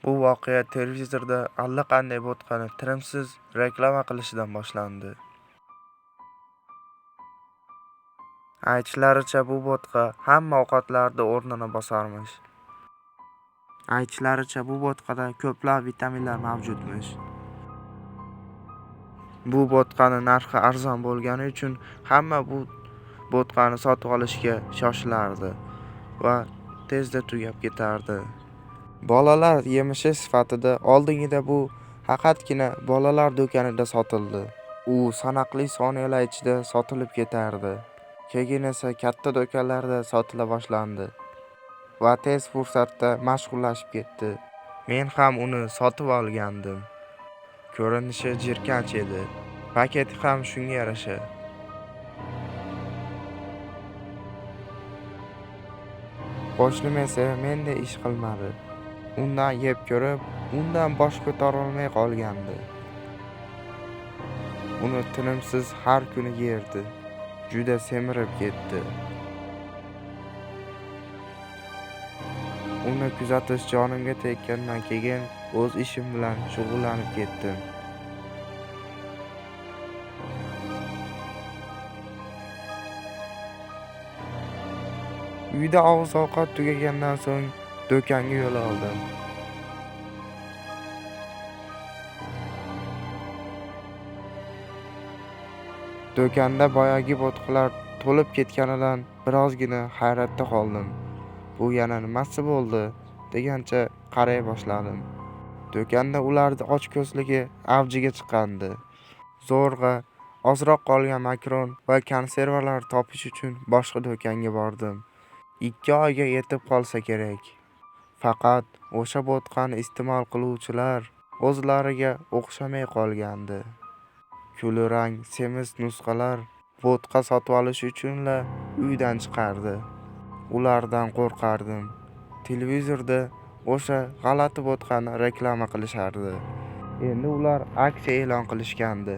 Bu voqea televizorda allaqanday bo'tqani tinimsiz reklama qilishidan boshlandi. Aytishlaricha bu bo'tqa hamma ovqatlarda o'rnini bosarmish. Aytishlaricha bu bo'tqada ko'plab vitaminlar mavjudmish. Bu bo'tqani narxi arzon bo'lgani uchun hamma bu bo'tqani sotib olishga shoshilardi va tezda tugab ketardi. Bolalar yemishi sifatida oldingida bu faqatgina bolalar do'konida sotildi. U sanoqli soniyalar ichida sotilib ketardi. Keyin esa katta do'konlarda sotila boshlandi va tez fursatda mashhullashib ketdi. Men ham uni sotib olgandim. Ko'rinishi jirkanch edi. Paketi ham shunga yarasha. Qo'shnim esa menday ish qilmadi. Undan yeb ko'rib, undan bosh ko'tarolmay qolgandi. Uni tinimsiz har kuni yerdi. Juda semirib ketdi. Uni kuzatish jonimga tekkandan keyin o'z ishim bilan shug'ullanib ketdim. Uyda oziq-ovqat tugagandan so'ng do'konga yo'l oldim. Do'konda boyagi bo'tqalar to'lib ketganidan birozgina hayratda qoldim. Bu yana nimasi bo'ldi degancha qaray boshladim. Do'konda ularning ochko'zligi avjiga chiqqandi. Zo'rg'a ozroq qolgan makaron va konservalar topish uchun boshqa do'konga bordim. 2 oyga yetib qolsa kerak. Faqat o'sha bo'tqani iste'mol qiluvchilar o'zlariga o'xshamay qolgandi. Kulrang semiz nusxalar bo'tqa sotib olish uchunla uydan chiqardi. Ulardan qo'rqardim. Televizorda o'sha g'alati bo'tqani reklama qilishardi. Endi ular aksiya e'lon qilishgandi.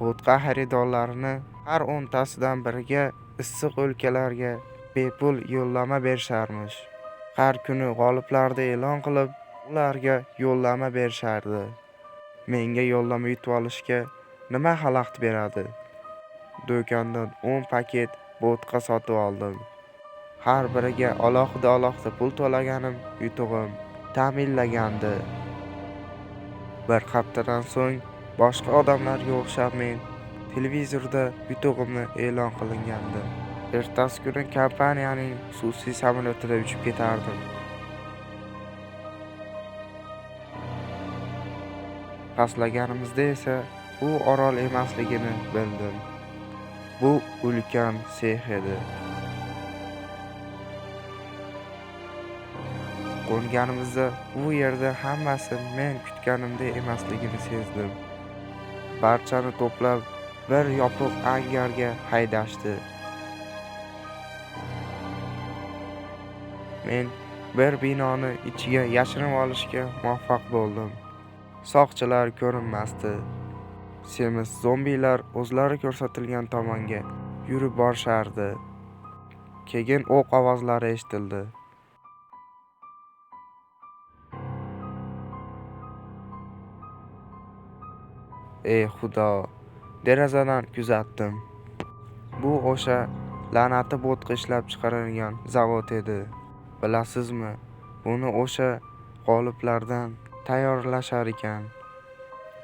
Bo'tqa xaridorlarini har 10tasidan biriga issiq o'lkalarga bepul yo'llanma berisharmish. Har kuni g'oliblarni e'lon qilib, ularga yo'llanma berishardi. Menga yo'llanma yutib olishga nima xalaqit beradi? Do'kondan 10 paket bo'tqa sotib oldim. Har biriga alohida pul to'laganim yutug'im ta'minlagandi. Bir haftadan so'ng boshqa odamlarga o'xshab men televizorda yutug'imni e'lon qilingandi. Ertasi kuni kompaniyaning xususiy samolyotida uchib ketardim. Pastlaganimizda esa bu orol emasligini bildim. Bu ulkan sex edi. Qo'nganimizda bu yerda hammasi men kutganimdek emasligini sezdim. Barchani to'plab bir yopiq angarga haydashdi. Men bir binoni ichiga yashirinib olishga muvaffaq bo'ldim. Soqchilar ko'rinmasdi. Semiz zombilar o'zlari ko'rsatilgan tomonga yurib borishardi. Keyin o'q ovozlari eshitildi. Ey Xudo, derazadan kuzatdim. Bu o'sha la'nati bo'tqa ishlab chiqaradigan zavod edi. Bilasizmi, buni o'sha g'oliblardan tayyorlashar ekan.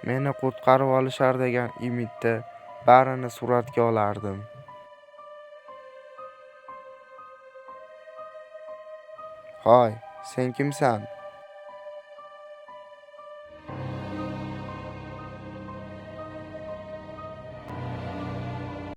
Meni qutqarib olishar degan umidda barini suratga olardim. Hoy, sen kimsan?